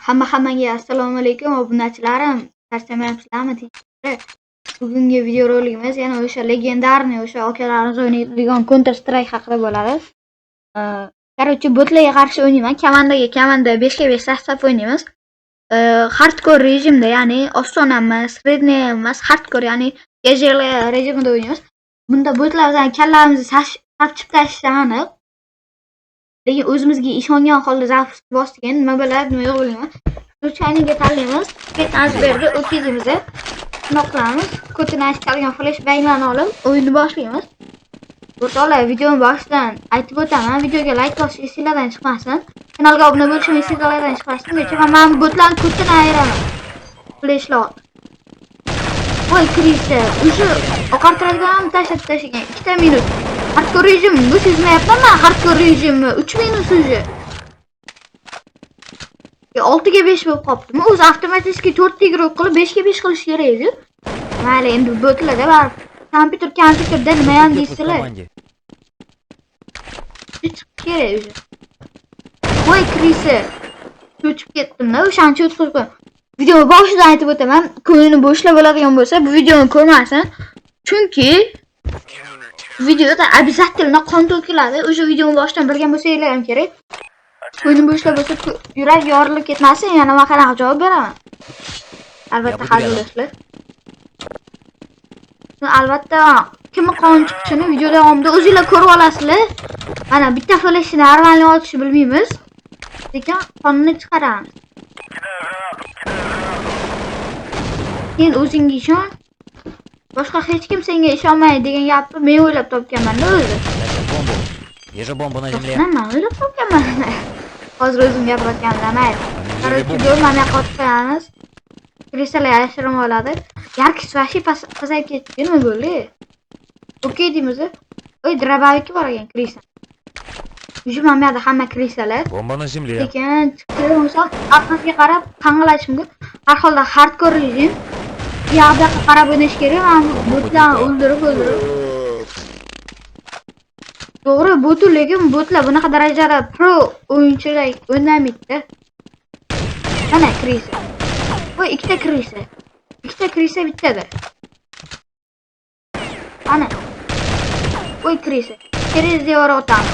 Hammaga assalomu alaykum obunachilarim. Charchamayapsizlarmi? Bugungi videorolikimiz yana o'sha legendarniy o'sha akalarimiz o'ynaydigan Counter Strike haqida bo'ladi. Короче, botlarga qarshi o'ynayman. Komanda 5 ga 5 safsaf o'ynaymiz. Hardcore rejimda, ya'ni oson emas, sredniy emas, hardcore, ya'ni casual rejimda o'ynaymiz. Bunda botlar bizning kallamizni sapchib tashlashi aniq. Lekin o'zimizga ishongan holda zapus bosgan, nima bo'ladi, nima yo'q bilmayman. Ruchaniga tanlaymiz. Ketazberda o'tkazamiz. Shuna qilamiz. Kodini aytilgan flash banglarni olib o'yinni boshlaymiz. O'rtoqlar, videoni boshidan aytib o'taman. Videoga like bosish esingizdan chiqmasin. Kanalga obuna bo'lish esingizdan chiqmasin. Chunki men botlarni kodini ayiraman. Flashlar. Voy kirishdi. O'sha oqartiradigan tashlagan 2 minut. Hardcore rejim bu sezmayapman men hardcore rejimni 3 minut уже. 6 ga 5 bo'lib qoptimi. O'zi avtomatik 4 ta guruh qilib 5 ga 5 qilish kerak edi. Mayli, endi botlarda bor. Kompyuterda nima ham deysizlar? Hech kerak уже. Voy kirisi. Cho'chib ketdim-da, o'shancha o'tib qo'ydim. Video boshidan aytib o'taman, ko'nglim bo'shlab bo'ladigan bo'lsa, bu videoni ko'rmasin. Chunki videoda обязательно qon to'kiladi. O'sha videoni boshidan bilgan bo'lsanglar ham kerak. Ko'nglim bo'shlab bo'lsa, yurak yorilib ketmasin, yana nima qanaqa javob beraman. Albatta hazillashlar. Albatta kim qon chiqishini video davomida o'zingizlar ko'rib olasizlar. Mana bitta flashni normalniy otishni bilmaymiz. Lekin qonni chiqaramiz. Sen o'zingga ishon. Boshqa hech kim senga ishonmaydi degan gapni men o'ylab topganman-da o'zi. Вижу бомбу на земле. Nima o'ylab topganman? Hozir o'zim gapirayotganimda mayli. Короче, bo'lmani qotib krisalar yashirin oladi. Yarkis vashi pasayib ketdi, nima bo'ldi? Okey deymiz. Oy, drabaviki bor ekan krisa. Уже mana bu yerda hamma krisalar. Бомба на земле. Lekin chiqib orqasiga qarab qang'alash mumkin. Har holda hardcore rejim. Bu yoqqa qarab o'ynash kerak. Men botlarni o'ldirib. To'g'ri, lekin botlar bunaqa darajada pro o'yinchilar o'ynamaydi. Mana krisa. Voy, ikkita krisa. Ikkita krisa bittada. Ana. Voy krisa. Krizni yo'rotam.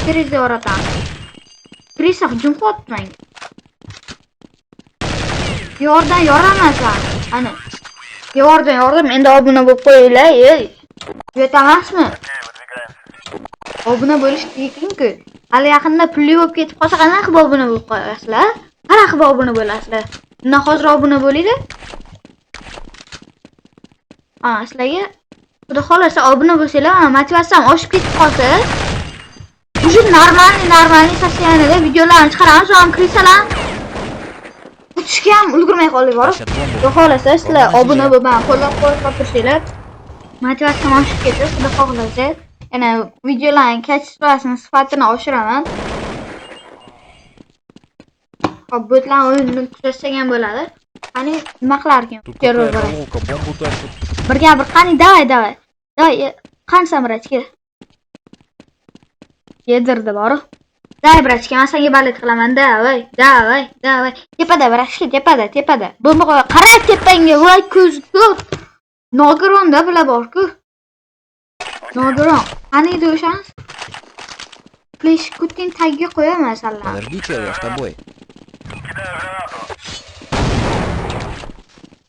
Krisa hujum qilyapti menga. Yordan yoramasam. Ana. Yordan endi obuna bo'lib qo'yinglar, ey. Yo'tamasmi? Obuna bo'lish kerakku. Hali yaqinda pulli bo'lib ketib qolsa qanaqa qilib obuna bo'lib qo'yasizlar? Qanaqa qilib obuna bo'lasizlar? Bundan hozir obuna bo'linglar. Sizlarga xudo xolasa obuna bo'lsanglar, motivatsiyam oshib ketib qolsa, уже normalniy sotsialida videolarni chiqaramiz, ham krisalar o'tishga ham ulgurmay qoldik bor. Xudo xolasa sizlar obuna bo'lib, qo'llab-quvvatlab tursanglar, motivatsiyam oshib ketadi. Xudo xolasa yana videolarning kачествосini, sifatini oshiraman. Hop, botlar o'yinni kuzatsak ham bo'ladi. Qani nima qilar ekan? Terror bor. Birga bir qani davay. Davay, qani Samrachga. Yedirdi bor. Davay brachka, men senga balet qilaman, davay. Tepada brachka, tepada. Bomba qo'y. Qara tepangga, voy ko'z. Nogironda bular bor-ku. Nogiron. Qani edi o'shamiz? Flash kutin tagiga qo'yaman sallam. Подожди, чел, я с тобой.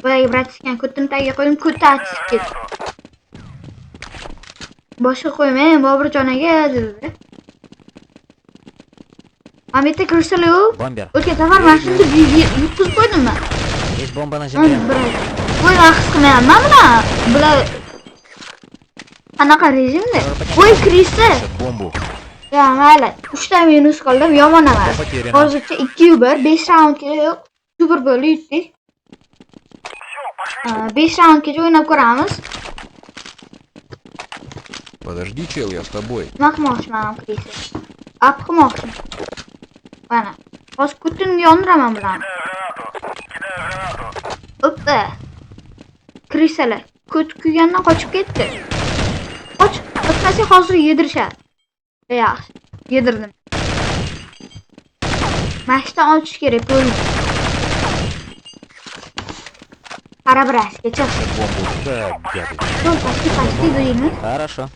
Voy, bratishgan kutin tagiga qo'ydim, kuta achib ketdi. Boshqa qo'ymang, Boburjon aka dedi. Men bitta kirishlar-ku. Бомбер. O'tgan safar men shunday yutqizib qo'ydimmi? Есть бомба на земле. Voy, his qilmayapman bular. Qanaqa rejimda? Voy, kirishdi. Бомбу. Ya, mayli. 3 ta minus qoldim, yomon emas. Hozircha 2-1, 5 raundga yo'q. Super bo'ldi, yutdik. 5 raundgacha o'ynab ko'ramiz. Подожди, чел, я с тобой. Nima qilmoqchiman, kirishdi. Qilmoqchim. Mana. Hozir kutinni yondiraman bilan. Oppa. Krisalar. Kut kuygandan qochib ketdi. O'tmasa hozir yedirishadi. Yaxshi, yedirdim. Mashdan ochish kerak bo'ldi. Qarabrashgacha. Бомбу. Да, пятый. Pastki deymi? Хорошо.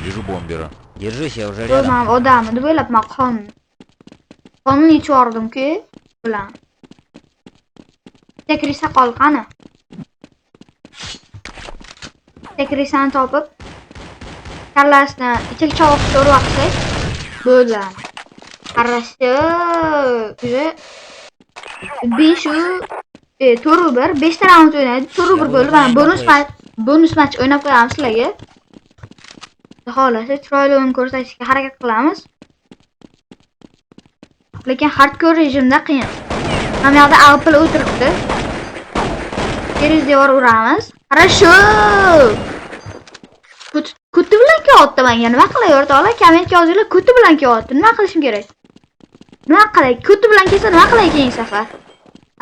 Вижу бомбера. Держись, я уже Bu рядом. men odamni deb o'ylabman qonun yechib yubordim-ku bilan. Tekri saqol qani? Tekrisani topib kallasini ichak chovoqcha urib olsak bo'ldi. Qarashdi. Уже 5 4-1 5 ta raund o'ynaydi. 4-1 bo'ldi. Mana bonus match o'ynab qo'yamiz sizlarga. Xohlasa chiroyli o'yin ko'rsatishga harakat qilamiz. Lekin hardcore rejimda qiyin. Mana bu yoqda Apple o'tiribdi. Keriz devor uramiz. Хорошо. Kuti bilan kelyapti menga. Nima qilaverdi ola? Kommentga yozinglar. Kuti bilan kelyapti. Nima qilishim kerak? Nima qilay? Kuti bilan kelsa nima qilay keyingi safar?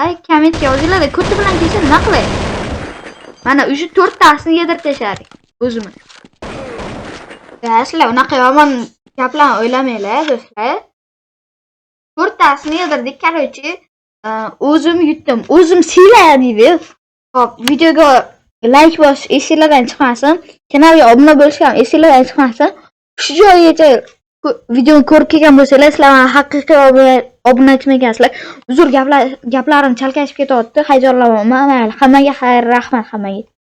Ay, kommentga yozinglar, kuti bilan kelsa nima qilay? Mana o'sha 4 tasini yedirib tashladik o'zimiz. Sizlar unaqa yomon gaplarni o'ylamanglar do'stlar. 4 tasini yedirdik, короче, o'zim yutdim. O'zim siylaydi. Xo'p, videoga like bosish esingizdan chiqmasin. Kanalga obuna bo'lish ham esingizdan chiqmasin. Shu joygacha videoni ko'rib kelgan bo'lsangiz, sizlar haqiqiy obunachi ekansizlar. Uzr gaplarim chalkashib ketyapti. Hayajonlanmayman. Mayli, hammaga xayr, rahmat hammaga.